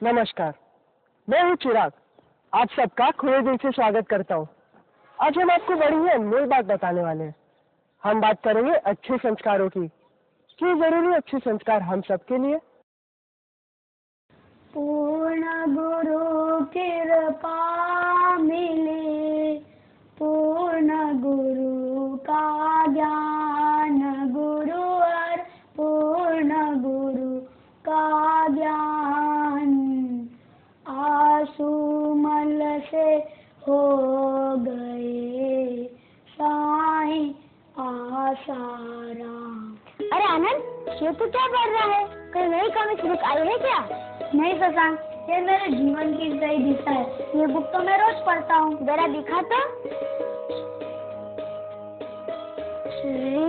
नमस्कार, मैं हूँ चिराग। आप सबका खुले दिल से स्वागत करता हूँ। आज हम आपको बड़ी ही अनमोल बात बताने वाले हैं। हम बात करेंगे अच्छे संस्कारों की। क्यों जरूरी अच्छे संस्कार हम सबके लिए? पूर्ण गुरु कृपा मिले, पूर्ण गुरु का ज्ञान गुरुवर, पूर्ण गुरु का ज्ञान आसुमल से हो गए साईं आसाराम। अरे आनंद, ये तो क्या पढ़ रहा है? कोई नई कॉमिक्स बुक आई है क्या? नहीं शशांक, ये मेरे जीवन की सही दिशा है। ये बुक तो मैं रोज पढ़ता हूँ। जरा दिखा तो। श्री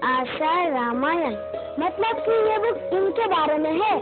आशा रामायण, मतलब कि ये बुक इनके बारे में है।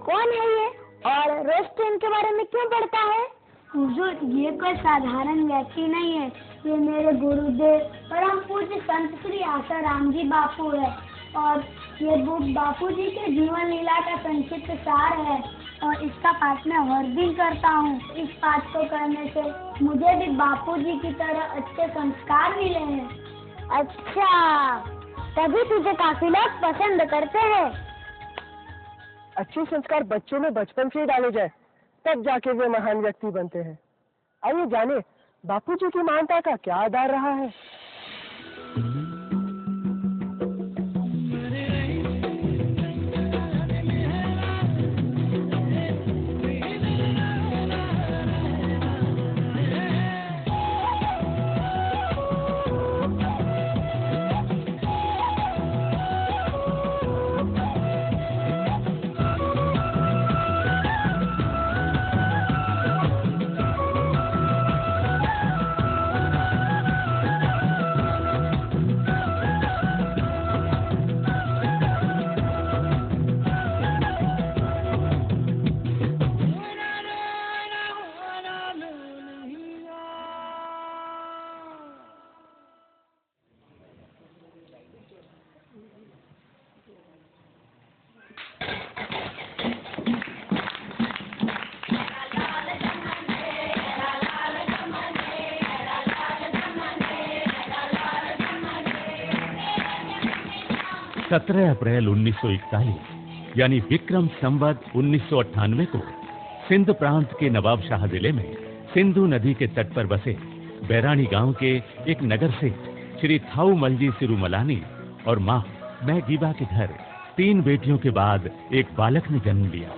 कौन है ये और रोज तो इनके बारे में क्यों पढ़ता है? हुजूर, ये कोई साधारण व्यक्ति नहीं है। ये मेरे गुरुदेव परम पूज्य संत श्री आशा राम जी बापू है और ये बुक बापू जी के जीवन लीला का संक्षिप्त सार है और इसका पाठ मैं हर दिन करता हूँ। इस पाठ को करने से मुझे भी बापू जी की तरह अच्छे संस्कार मिले हैं। अच्छा, तभी तुझे काफी लोग पसंद करते हैं। अच्छे संस्कार बच्चों में बचपन से ही डाले जाए, तब जाके वे महान व्यक्ति बनते हैं। आइए जाने बापू जी की महानता का क्या आधार रहा है। अप्रैल 1941 यानी विक्रम संवत 1998 को सिंध प्रांत के नवाबशाह जिले में सिंधु नदी के तट पर बसे बैरानी गांव के एक नगर से श्री थाऊमलजी सिरुमलानी और मां मैगीबा के घर 3 बेटियों के बाद एक बालक ने जन्म लिया।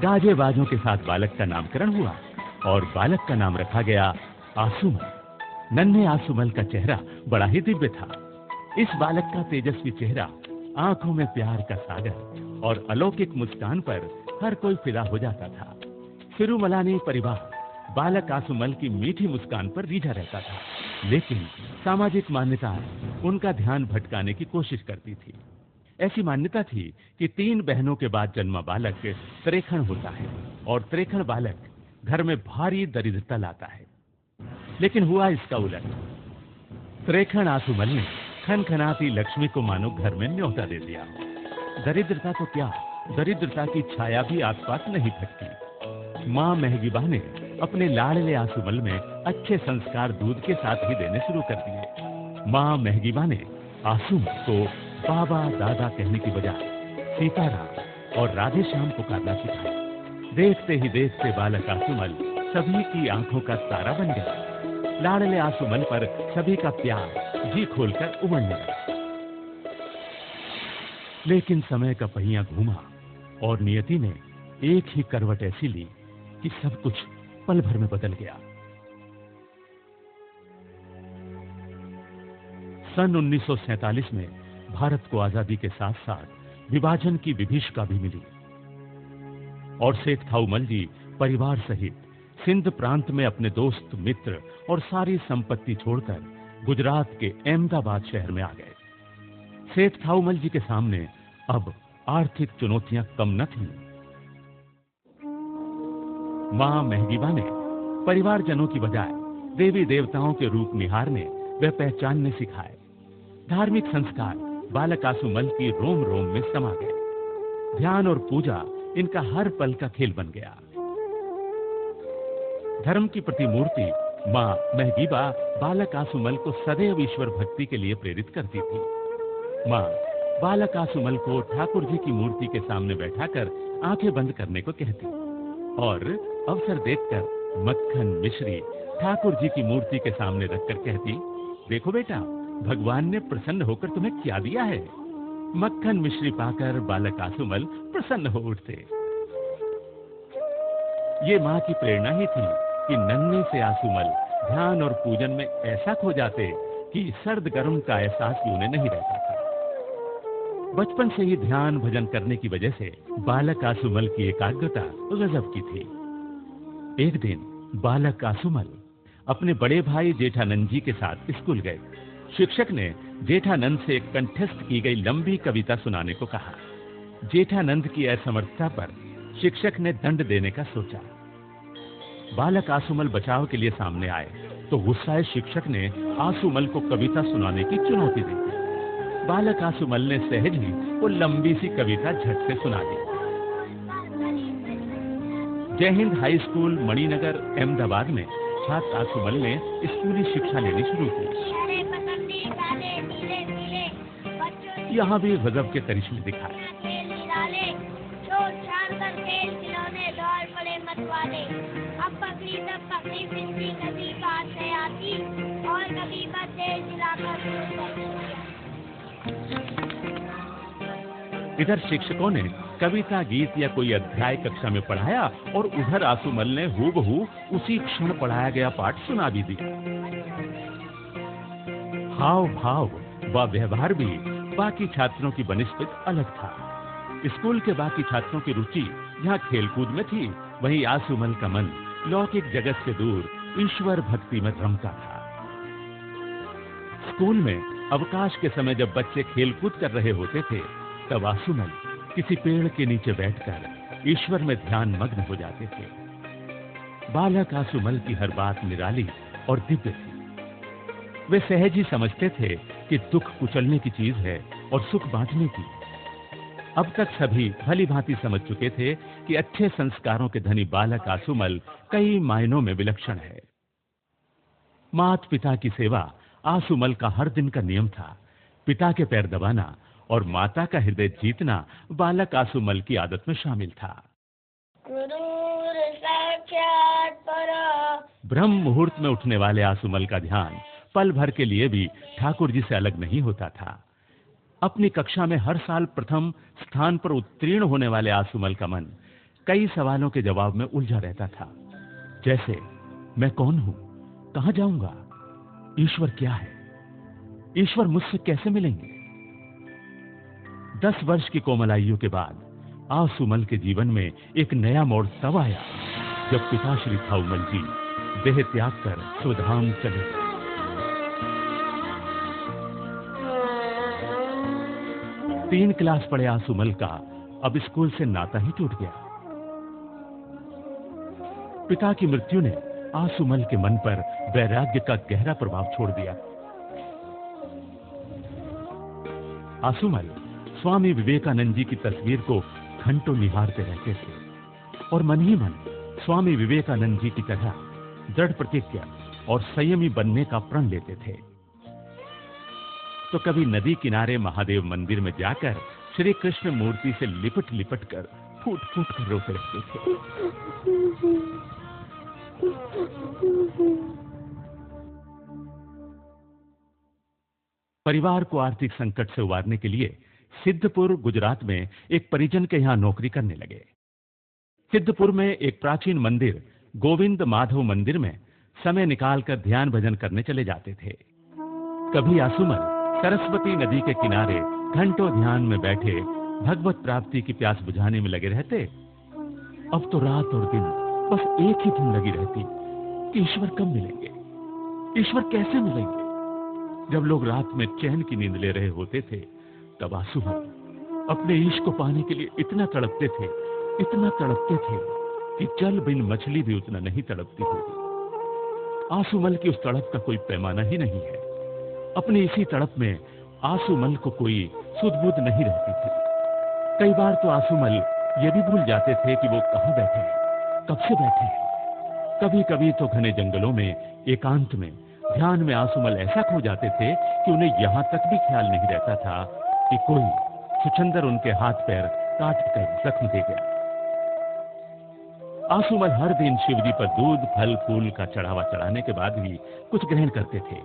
गाजे बाजों के साथ बालक का नामकरण हुआ और बालक का नाम रखा गया आसुमल। नन्हे आसुमल का चेहरा बड़ा ही दिव्य था। इस बालक का तेजस्वी चेहरा, आंखों में प्यार का सागर और अलौकिक मुस्कान पर हर कोई फिदा हो जाता था। सिरुमलानी परिवार बालक आसुमल की मीठी मुस्कान पर रीझा रहता था, लेकिन सामाजिक मान्यता उनका ध्यान भटकाने की कोशिश करती थी। ऐसी मान्यता थी कि 3 बहनों के बाद जन्मा बालक त्रेखण होता है और त्रेखण बालक घर में भारी दरिद्रता लाता है। लेकिन हुआ इसका उलट। त्रेखण आसुमल ने खनखनाती लक्ष्मी को मानो घर में न्योता दे दिया। दरिद्रता तो क्या, दरिद्रता की छाया भी आसपास नहीं फटकी। मां महगीबा ने अपने लाडले आसुमल में अच्छे संस्कार दूध के साथ ही देने शुरू कर दिए। मां महगीबा ने आसुमल को बाबा दादा कहने की बजाय सीताराम और राधे श्याम पुकारना सिखाया। देखते ही देखते बालक आसुमल सभी की आंखों का तारा बन गया। लाडले आसुमल पर सभी का प्यार जी खोलकर उमड़ने लगा। लेकिन समय का पहिया घूमा और नियति ने एक ही करवट ऐसी ली कि सब कुछ पल भर में बदल गया। सन 1947 में भारत को आजादी के साथ साथ विभाजन की विभीषिका भी मिली और शेख थाऊमलजी परिवार सहित सिंध प्रांत में अपने दोस्त मित्र और सारी संपत्ति छोड़कर गुजरात के अहमदाबाद शहर में आ गए। शेख थाऊमलजी के सामने अब आर्थिक चुनौतियां कम न थीं। मां महगीबा ने परिवारजनों की बजाय देवी देवताओं के रूप निहारने व पहचानने सिखाए। धार्मिक संस्कार बालक आसुमल की रोम रोम में समा गए। ध्यान और पूजा इनका हर पल का खेल बन गया। धर्म की प्रतिमूर्ति माँ महगीबा बालक आसुमल को सदैव ईश्वर भक्ति के लिए प्रेरित करती थी। माँ बालक आसुमल को ठाकुर जी की मूर्ति के सामने बैठाकर आंखें बंद करने को कहती और अवसर देखकर मक्खन मिश्री ठाकुर जी की मूर्ति के सामने रखकर कहती, देखो बेटा, भगवान ने प्रसन्न होकर तुम्हें क्या दिया है। मक्खन मिश्री पाकर बालक आसुमल प्रसन्न हो उठते। ये माँ की प्रेरणा ही थी कि नन्हे से आसुमल ध्यान और पूजन में ऐसा खो जाते कि सर्द गर्म का एहसास भी उन्हें नहीं रहता था। बचपन से ही ध्यान भजन करने की वजह से बालक आसुमल की एकाग्रता गजब की थी। एक दिन बालक आसुमल अपने बड़े भाई जेठानंद जी के साथ स्कूल गए। शिक्षक ने जेठानंद से कंठस्थ की गई लंबी कविता सुनाने को कहा। जेठानंद की असमर्थता पर शिक्षक ने दंड देने का सोचा। बालक आसुमल बचाव के लिए सामने आए तो गुस्साए शिक्षक ने आसुमल को कविता सुनाने की चुनौती दी। बालक आसुमल ने सहज ही वो लंबी सी कविता झट से सुना दी। जय हिंद हाई स्कूल मणिनगर अहमदाबाद में छात्र आसुमल ने स्कूली शिक्षा लेनी शुरू की। यहाँ भी गजब के करिश्मे दिखाए। अब पकड़ी तब पकड़ी बिजली कभी पास से आती और कभी तेज चलाकर। इधर शिक्षकों ने कविता गीत या कोई अध्याय कक्षा में पढ़ाया और उधर आसुमल ने हूबहू उसी क्षण पढ़ाया गया पाठ सुना भी दिया। हाव भाव व व्यवहार भी बाकी छात्रों की बनिस्बत अलग था। स्कूल के बाकी छात्रों की रुचि जहाँ खेलकूद में थी, वहीं आसुमल का मन लौकिक जगत से दूर ईश्वर भक्ति में रमता था। स्कूल में अवकाश के समय जब बच्चे खेलकूद कर रहे होते थे, तब आसुमल किसी पेड़ के नीचे बैठकर ईश्वर में ध्यान मग्न हो जाते थे। बालक आसुमल की हर बात निराली और दिव्य थी। वे सहज ही समझते थे कि दुख कुचलने की चीज है और सुख बांटने की। अब तक सभी भली भांति समझ चुके थे कि अच्छे संस्कारों के धनी बालक आसुमल कई मायनों में विलक्षण है। माता पिता की सेवा आसुमल का हर दिन का नियम था। पिता के पैर दबाना और माता का हृदय जीतना बालक आसुमल की आदत में शामिल था। ब्रह्म मुहूर्त में उठने वाले आसुमल का ध्यान पल भर के लिए भी ठाकुर जी से अलग नहीं होता था। अपनी कक्षा में हर साल प्रथम स्थान पर उत्तीर्ण होने वाले आसुमल का मन कई सवालों के जवाब में उलझा रहता था। जैसे, मैं कौन हूं, कहां जाऊंगा, ईश्वर क्या है, ईश्वर मुझसे कैसे मिलेंगे। 10 वर्ष की कोमलायु के बाद आसुमल के जीवन में एक नया मोड़ तब आया जब पिता श्री थाउमल जी देह त्याग कर स्वधाम चले गए। 3 क्लास पढ़े आसुमल का अब स्कूल से नाता ही टूट गया। पिता की मृत्यु ने आसुमल के मन पर वैराग्य का गहरा प्रभाव छोड़ दिया। आसुमल स्वामी विवेकानंद जी की तस्वीर को घंटों निहारते रहते थे और मन ही मन स्वामी विवेकानंद जी की तरह दृढ़ प्रतिज्ञा और संयमी बनने का प्रण लेते थे। तो कभी नदी किनारे महादेव मंदिर में जाकर श्री कृष्ण मूर्ति से लिपट लिपट कर फूट फूट कर रोते रहते थे। परिवार को आर्थिक संकट से उबारने के लिए सिद्धपुर गुजरात में एक परिजन के यहां नौकरी करने लगे। सिद्धपुर में एक प्राचीन मंदिर गोविंद माधव मंदिर में समय निकालकर ध्यान भजन करने चले जाते थे। कभी आसुमल सरस्वती नदी के किनारे घंटों ध्यान में बैठे भगवत प्राप्ति की प्यास बुझाने में लगे रहते। अब तो रात और दिन बस एक ही धुन लगी रहती कि ईश्वर कब मिलेंगे, ईश्वर कैसे मिलेंगे। जब लोग रात में चैन की नींद ले रहे होते थे, तब आसुमल अपने ईश को पाने के लिए इतना तड़पते थे कि जल बिन मछली भी उतना नहीं तड़पती होगी। आसुमल की उस तड़प का कोई पैमाना ही नहीं है। अपनी इसी तड़प में आसुमल को कोई सुध-बुध नहीं रहती थी। कई बार तो आसुमल ये भी भूल जाते थे कि वो कहाँ बैठे हैं, कब से बैठे हैं। कभी कभी तो घने जंगलों में एकांत में ध्यान में आसुमल ऐसा खो जाते थे कि उन्हें यहाँ तक भी ख्याल नहीं रहता था कि कोई छुछंदर उनके हाथ पैर काट कर जख्म दे गया। आसुमल हर दिन शिवजी पर दूध फल फूल का चढ़ावा चढ़ाने के बाद भी कुछ ग्रहण करते थे।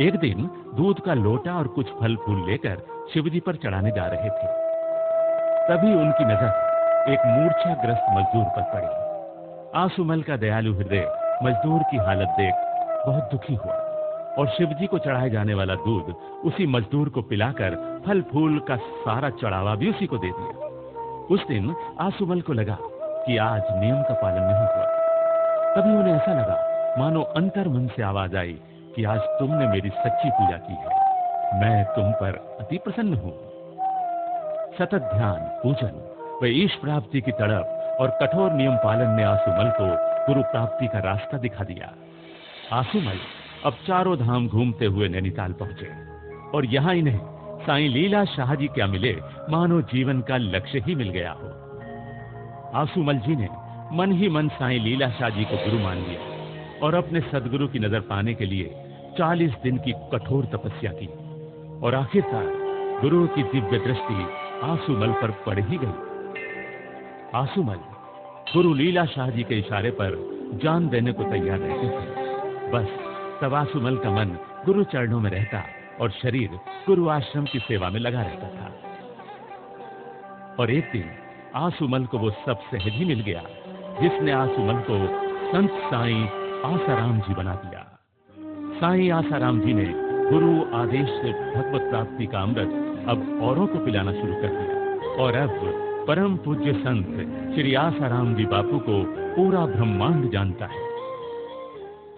एक दिन दूध का लोटा और कुछ फल फूल लेकर शिवजी पर चढ़ाने जा रहे थे। तभी उनकी नजर एक मूर्छाग्रस्त मजदूर पर पड़ी। आसुमल का दयालु हृदय मजदूर की हालत देख बहुत दुखी हुआ और शिवजी को चढ़ाए जाने वाला दूध उसी मजदूर को पिलाकर फल फूल का सारा चढ़ावा भी उसी को दे दिया। उस दिन आसुमल को लगा कि आज नियम का पालन नहीं हुआ। तभी उन्हें ऐसा लगा मानो अंतर मन से आवाज आई कि आज तुमने मेरी सच्ची पूजा की है, मैं तुम पर अति प्रसन्न हूं। सतत ध्यान पूजन व ईश प्राप्ति की तड़प और कठोर नियम पालन ने आसुमल को गुरु प्राप्ति का रास्ता दिखा दिया। आसुमल अब चारों धाम घूमते हुए नैनीताल पहुंचे और यहाँ इन्हें साईं लीला शाह जी क्या मिले मानो जीवन का लक्ष्य ही मिल गया हो। आसुमल जी ने मन ही मन साईं लीला शाह जी को गुरु मान लिया और अपने सदगुरु की नजर पाने के लिए 40 दिन की कठोर तपस्या की और आखिरकार गुरु की दिव्य दृष्टि आसुमल पर पड़ ही गई। आसुमल गुरु लीला शाह जी के इशारे पर जान देने को तैयार रहते थे। बस तब आसुमल का मन गुरु चरणों में रहता और शरीर गुरु आश्रम की सेवा में लगा रहता था। और एक दिन आसुमल को वो सब सहज ही मिल गया जिसने आसुमल को संत साईं आसाराम जी बना दिया। साईं आसाराम जी ने गुरु आदेश से भगवत प्राप्ति का अमृत अब औरों को पिलाना शुरू कर दिया और अब परम पूज्य संत श्री आसाराम जी बापू को पूरा ब्रह्मांड जानता है।